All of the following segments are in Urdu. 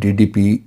DDP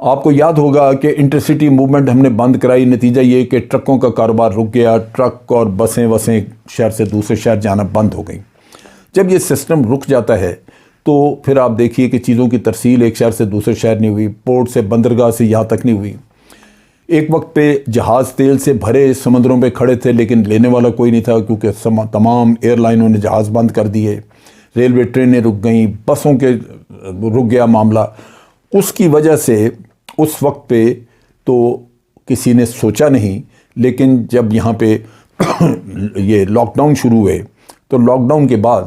آپ کو یاد ہوگا کہ انٹرسٹی موومنٹ ہم نے بند کرائی، نتیجہ یہ کہ ٹرکوں کا کاروبار رک گیا، ٹرک اور بسیں شہر سے دوسرے شہر جانا بند ہو گئیں۔ جب یہ سسٹم رک جاتا ہے تو پھر آپ دیکھیے کہ چیزوں کی ترسیل ایک شہر سے دوسرے شہر نہیں ہوئی، پورٹ سے بندرگاہ سے یہاں تک نہیں ہوئی۔ ایک وقت پہ جہاز تیل سے بھرے سمندروں پہ کھڑے تھے لیکن لینے والا کوئی نہیں تھا، کیونکہ تمام ایئر لائنوں نے جہاز بند کر دیے، ریلوے ٹرینیں رک گئیں، بسوں کے رک گیا معاملہ۔ اس کی وجہ سے اس وقت پہ تو کسی نے سوچا نہیں، لیکن جب یہاں پہ یہ لاک ڈاؤن شروع ہوئے تو لاک ڈاؤن کے بعد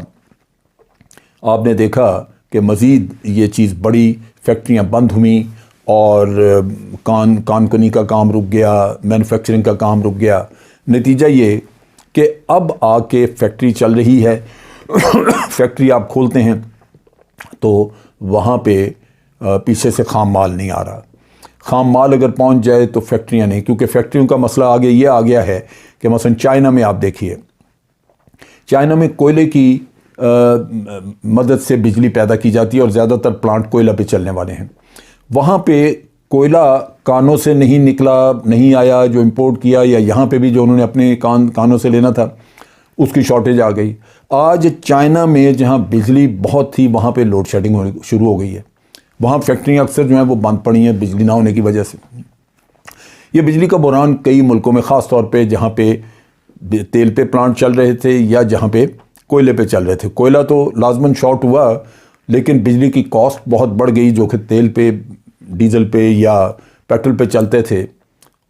آپ نے دیکھا کہ مزید یہ چیز بڑی، فیکٹریاں بند ہوئیں اور کان کنی کا کام رک گیا، مینوفیکچرنگ کا کام رک گیا۔ نتیجہ یہ کہ اب آ کے فیکٹری چل رہی ہے، فیکٹری آپ کھولتے ہیں تو وہاں پہ پیچھے سے خام مال نہیں آ رہا۔ خام مال اگر پہنچ جائے تو فیکٹریاں نہیں، کیونکہ فیکٹریوں کا مسئلہ آگے یہ آ گیا ہے کہ مثلا چائنا میں آپ دیکھیے، چائنا میں کوئلے کی مدد سے بجلی پیدا کی جاتی ہے اور زیادہ تر پلانٹ کوئلہ پہ چلنے والے ہیں۔ وہاں پہ کوئلہ کانوں سے نہیں نکلا، نہیں آیا جو امپورٹ کیا، یا یہاں پہ بھی جو انہوں نے اپنے کانوں سے لینا تھا اس کی شارٹیج آ گئی۔ آج چائنا میں جہاں بجلی بہت تھی وہاں پہ لوڈ شیڈنگ ہونے شروع ہو گئی ہے، وہاں فیکٹریاں اکثر جو ہیں وہ بند پڑی ہیں بجلی نہ ہونے کی وجہ سے۔ یہ بجلی کا بحران کئی ملکوں میں، خاص طور پہ جہاں پہ تیل پہ پلانٹ چل رہے تھے یا جہاں پہ کوئلے پہ چل رہے تھے، کوئلہ تو لازماً شارٹ ہوا لیکن بجلی کی کاسٹ بہت بڑھ گئی، جو کہ تیل پہ، ڈیزل پہ یا پیٹرول پہ چلتے تھے،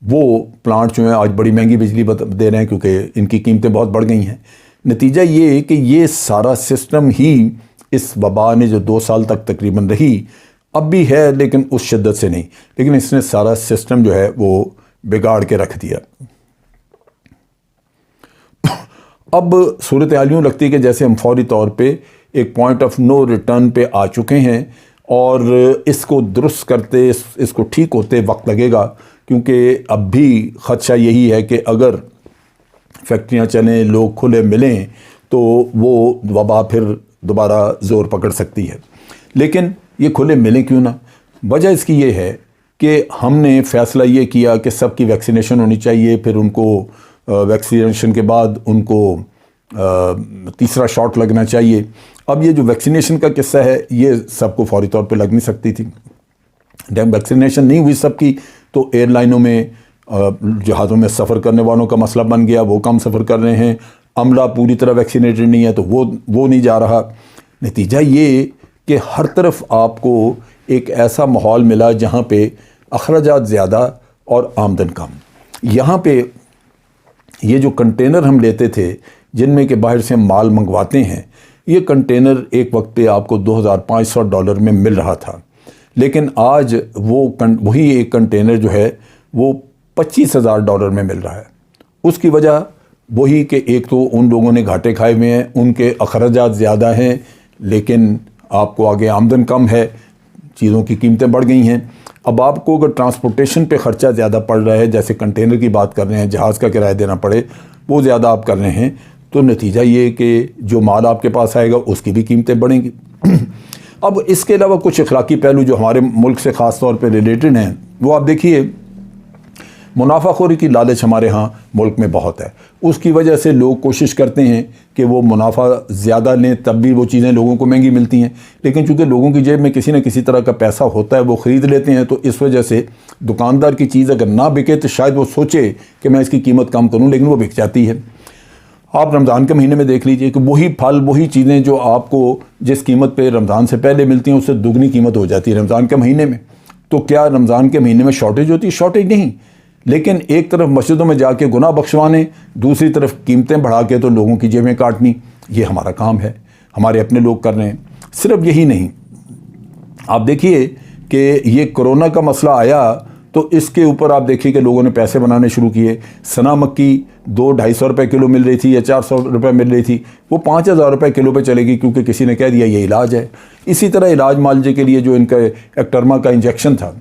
وہ پلانٹ جو ہیں آج بڑی مہنگی بجلی دے رہے ہیں کیونکہ ان کی قیمتیں بہت بڑھ گئی ہیں۔ نتیجہ یہ کہ یہ سارا سسٹم ہی اس وبا نے جو 2 سال تک تقریباً رہی، اب بھی ہے لیکن اس شدت سے نہیں، لیکن اس نے سارا سسٹم جو ہے وہ بگاڑ کے رکھ دیا۔ اب صورتحال یوں لگتی ہے کہ جیسے ہم فوری طور پہ ایک پوائنٹ آف نو ریٹرن پہ آ چکے ہیں، اور اس کو درست کرتے، اس کو ٹھیک ہوتے وقت لگے گا، کیونکہ اب بھی خدشہ یہی ہے کہ اگر فیکٹریاں چلیں، لوگ کھلے ملیں تو وہ وبا پھر دوبارہ زور پکڑ سکتی ہے۔ لیکن یہ کھلے ملیں کیوں نہ؟ وجہ اس کی یہ ہے کہ ہم نے فیصلہ یہ کیا کہ سب کی ویکسینیشن ہونی چاہیے، پھر ان کو ویکسینیشن کے بعد ان کو تیسرا شاٹ لگنا چاہیے۔ اب یہ جو ویکسینیشن کا قصہ ہے یہ سب کو فوری طور پہ لگ نہیں سکتی تھی، جب ویکسینیشن نہیں ہوئی سب کی تو ایئر لائنوں میں، جہازوں میں سفر کرنے والوں کا مسئلہ بن گیا، وہ کم سفر کر رہے ہیں، عملہ پوری طرح ویکسینیٹڈ نہیں ہے تو وہ نہیں جا رہا۔ نتیجہ یہ کہ ہر طرف آپ کو ایک ایسا ماحول ملا جہاں پہ اخراجات زیادہ اور آمدن کم۔ یہاں پہ یہ جو کنٹینر ہم لیتے تھے جن میں کہ باہر سے مال منگواتے ہیں، یہ کنٹینر ایک وقت پہ آپ کو $2,500 میں مل رہا تھا، لیکن آج وہی ایک کنٹینر جو ہے وہ $25,000 میں مل رہا ہے۔ اس کی وجہ وہی کہ ایک تو ان لوگوں نے گھاٹے کھائے ہوئے ہیں، ان کے اخراجات زیادہ ہیں لیکن آپ کو آگے آمدن کم ہے، چیزوں کی قیمتیں بڑھ گئی ہیں۔ اب آپ کو اگر ٹرانسپورٹیشن پہ خرچہ زیادہ پڑ رہا ہے، جیسے کنٹینر کی بات کر رہے ہیں، جہاز کا کرایہ دینا پڑے، وہ زیادہ آپ کر رہے ہیں، تو نتیجہ یہ کہ جو مال آپ کے پاس آئے گا اس کی بھی قیمتیں بڑھیں گی۔ اب اس کے علاوہ کچھ اخلاقی پہلو جو ہمارے ملک سے خاص طور پہ ریلیٹڈ ہیں، وہ آپ دیکھیے، منافع خوری کی لالچ ہمارے ہاں ملک میں بہت ہے، اس کی وجہ سے لوگ کوشش کرتے ہیں کہ وہ منافع زیادہ لیں، تب بھی وہ چیزیں لوگوں کو مہنگی ملتی ہیں، لیکن چونکہ لوگوں کی جیب میں کسی نہ کسی طرح کا پیسہ ہوتا ہے وہ خرید لیتے ہیں، تو اس وجہ سے دکاندار کی چیز اگر نہ بکے تو شاید وہ سوچے کہ میں اس کی قیمت کم کروں، لیکن وہ بک جاتی ہے۔ آپ رمضان کے مہینے میں دیکھ لیجئے کہ وہی پھل، وہی چیزیں جو آپ کو جس قیمت پہ رمضان سے پہلے ملتی ہیں اس سے دگنی قیمت ہو جاتی ہے رمضان کے مہینے میں۔ تو کیا رمضان کے مہینے میں شارٹیج ہوتی ہے؟ شارٹیج نہیں، لیکن ایک طرف مسجدوں میں جا کے گناہ بخشوانے، دوسری طرف قیمتیں بڑھا کے تو لوگوں کی جیبیں کاٹنی، یہ ہمارا کام ہے، ہمارے اپنے لوگ کر رہے ہیں۔ صرف یہی نہیں، آپ دیکھیے کہ یہ کرونا کا مسئلہ آیا تو اس کے اوپر آپ دیکھیے کہ لوگوں نے پیسے بنانے شروع کیے۔ سنا مکی 200-250 روپے کلو مل رہی تھی یا 400 روپے مل رہی تھی، وہ 5000 روپے کلو پہ چلے گی کیونکہ کسی نے کہہ دیا یہ علاج ہے۔ اسی طرح علاج معالجے کے لیے جو ان کا ایکٹرما کا انجیکشن تھا،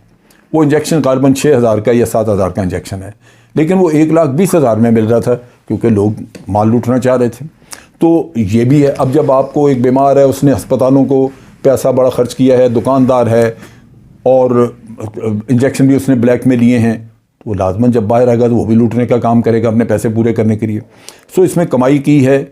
وہ انجیکشن غالباً 6000 کا یا 7000 کا انجیکشن ہے، لیکن وہ 1,20,000 میں مل رہا تھا کیونکہ لوگ مال لوٹنا چاہ رہے تھے۔ تو یہ بھی ہے، اب جب آپ کو ایک بیمار ہے، اس نے ہسپتالوں کو پیسہ بڑا خرچ کیا ہے، دکاندار ہے اور انجیکشن بھی اس نے بلیک میں لیے ہیں، وہ لازماً جب باہر آئے گا تو وہ بھی لوٹنے کا کام کرے گا اپنے پیسے پورے کرنے کے لیے. سو اس میں کمائی کی ہے.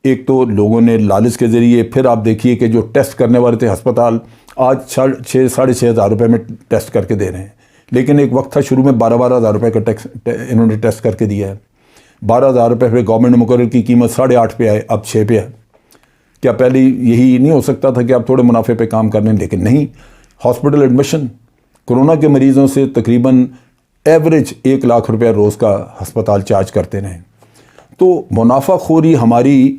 ایک تو لوگوں نے لالچ کے ذریعے، پھر آپ دیکھیے کہ جو ٹیسٹ کرنے والے تھے ہسپتال آج 6,500 روپے میں ٹیسٹ کر کے دے رہے ہیں، لیکن ایک وقت تھا شروع میں 12,000 روپے کا ٹیکس انہوں نے ٹیسٹ کر کے دیا ہے. 12,000 روپے پہ گورنمنٹ مقرر کی قیمت 8.5 پہ آئے، اب 6 پہ ہے. کیا پہلے یہی نہیں ہو سکتا تھا کہ آپ تھوڑے منافع پہ کام کر لیں؟ لیکن نہیں. ہاسپٹل ایڈمیشن کورونا کے مریضوں سے تقریباً ایوریج 1 لاکھ روپے روز کا ہسپتال چارج کرتے رہیں. تو منافع خوری ہماری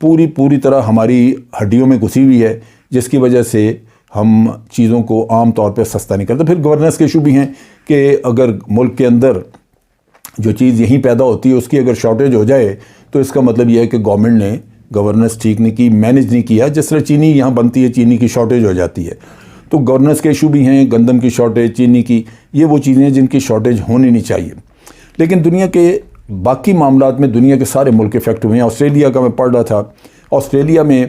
پوری طرح ہماری ہڈیوں میں گھسی ہوئی ہے، جس کی وجہ سے ہم چیزوں کو عام طور پہ سستا نہیں کرتے. پھر گورننس کے ایشو بھی ہیں کہ اگر ملک کے اندر جو چیز یہیں پیدا ہوتی ہے اس کی اگر شارٹیج ہو جائے تو اس کا مطلب یہ ہے کہ گورنمنٹ نے گورننس ٹھیک نہیں کی، مینیج نہیں کیا. جس طرح چینی یہاں بنتی ہے، چینی کی شارٹیج ہو جاتی ہے، تو گورننس کے ایشو بھی ہیں. گندم کی شارٹیج، چینی کی، یہ وہ چیزیں ہیں جن کی شارٹیج ہونی نہیں چاہیے. لیکن دنیا کے باقی معاملات میں دنیا کے سارے ملک افیکٹ ہوئے ہیں. آسٹریلیا کا میں پڑھ رہا تھا، آسٹریلیا میں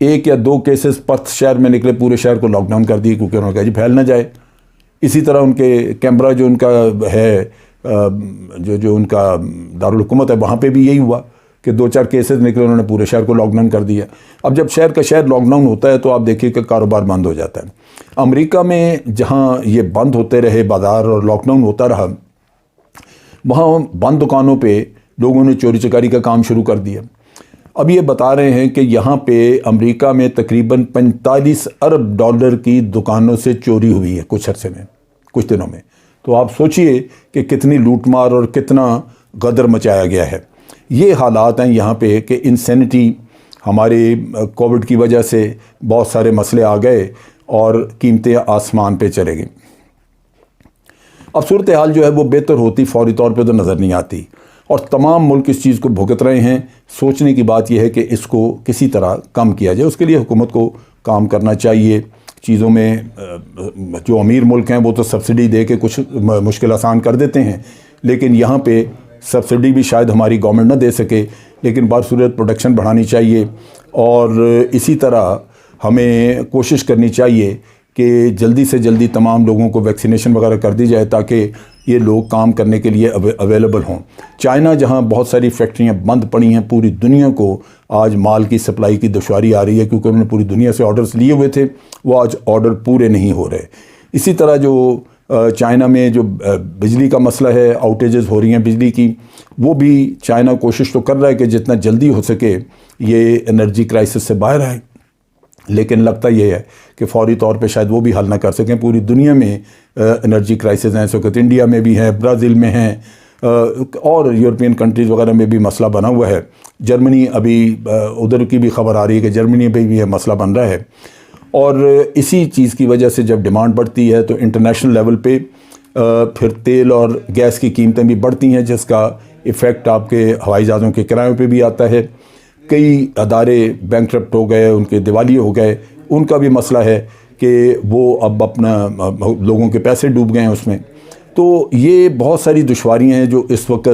1 یا 2 کیسز پرتھ شہر میں نکلے، پورے شہر کو لاک ڈاؤن کر دیے کیونکہ انہوں نے کہا جی پھیل نہ جائے. اسی طرح ان کے کیمبرا جو ان کا ہے، جو ان کا دارالحکومت ہے، وہاں پہ بھی یہی ہوا کہ 2-4 کیسز نکلے، انہوں نے پورے شہر کو لاک ڈاؤن کر دیا. اب جب شہر کا شہر لاک ڈاؤن ہوتا ہے تو آپ دیکھیے کہ کاروبار بند ہو جاتا ہے. امریکہ میں جہاں یہ بند ہوتے رہے بازار اور لاک ڈاؤن ہوتا رہا، وہاں بند دکانوں پہ لوگوں نے چوری چکاری کا کام شروع کر دیا. اب یہ بتا رہے ہیں کہ یہاں پہ امریکہ میں تقریباً 45 ارب ڈالر کی دکانوں سے چوری ہوئی ہے کچھ عرصے میں، کچھ دنوں میں. تو آپ سوچئے کہ کتنی لوٹ مار اور کتنا غدر مچایا گیا ہے. یہ حالات ہیں یہاں پہ کہ انسینٹی، ہمارے کووڈ کی وجہ سے بہت سارے مسئلے آ گئے اور قیمتیں آسمان پہ چلے گئیں. اب صورتحال جو ہے وہ بہتر ہوتی فوری طور پہ تو نظر نہیں آتی، اور تمام ملک اس چیز کو بھگت رہے ہیں. سوچنے کی بات یہ ہے کہ اس کو کسی طرح کم کیا جائے. اس کے لیے حکومت کو کام کرنا چاہیے. چیزوں میں جو امیر ملک ہیں وہ تو سبسڈی دے کے کچھ مشکل آسان کر دیتے ہیں، لیکن یہاں پہ سبسڈی بھی شاید ہماری گورنمنٹ نہ دے سکے، لیکن بصورت پروڈکشن بڑھانی چاہیے. اور اسی طرح ہمیں کوشش کرنی چاہیے کہ جلدی سے جلدی تمام لوگوں کو ویکسینیشن وغیرہ کر دی جائے تاکہ یہ لوگ کام کرنے کے لیے اویلیبل ہوں. چائنا جہاں بہت ساری فیکٹریاں بند پڑی ہیں، پوری دنیا کو آج مال کی سپلائی کی دشواری آ رہی ہے کیونکہ انہوں نے پوری دنیا سے آرڈرز لیے ہوئے تھے، وہ آج آرڈر پورے نہیں ہو رہے. اسی طرح جو چائنا میں جو بجلی کا مسئلہ ہے، آؤٹیجز ہو رہی ہیں بجلی کی، وہ بھی چائنا کوشش تو کر رہا ہے کہ جتنا جلدی ہو سکے یہ انرجی کرائسس سے باہر آئے، لیکن لگتا یہ ہے کہ فوری طور پہ شاید وہ بھی حل نہ کر سکیں. پوری دنیا میں انرجی کرائسس ہیں، اس وقت انڈیا میں بھی ہیں، برازیل میں ہیں، اور یورپین کنٹریز وغیرہ میں بھی مسئلہ بنا ہوا ہے. جرمنی ابھی ادھر کی بھی خبر آ رہی ہے کہ جرمنی میں بھی یہ مسئلہ بن رہا ہے. اور اسی چیز کی وجہ سے جب ڈیمانڈ بڑھتی ہے تو انٹرنیشنل لیول پہ پھر تیل اور گیس کی قیمتیں بھی بڑھتی ہیں، جس کا ایفیکٹ آپ کے ہوائی جہازوں کے کرایوں پہ بھی آتا ہے. کئی ادارے بینکرپٹ ہو گئے، ان کے دیوالیے ہو گئے. ان کا بھی مسئلہ ہے کہ وہ اب اپنا لوگوں کے پیسے ڈوب گئے ہیں اس میں. تو یہ بہت ساری دشواریاں ہیں جو اس وقت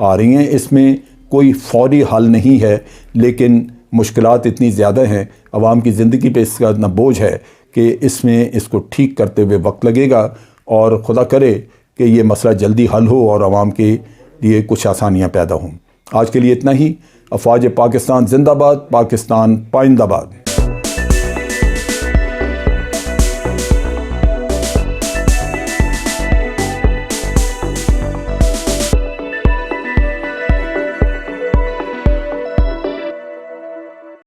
آ رہی ہیں. اس میں کوئی فوری حل نہیں ہے، لیکن مشکلات اتنی زیادہ ہیں، عوام کی زندگی پہ اس کا اتنا بوجھ ہے کہ اس میں اس کو ٹھیک کرتے ہوئے وقت لگے گا. اور خدا کرے کہ یہ مسئلہ جلدی حل ہو اور عوام کے لیے کچھ آسانیاں پیدا ہوں. آج کے لیے اتنا ہی. افواج پاکستان زندہ باد، پاکستان پائندہ باد.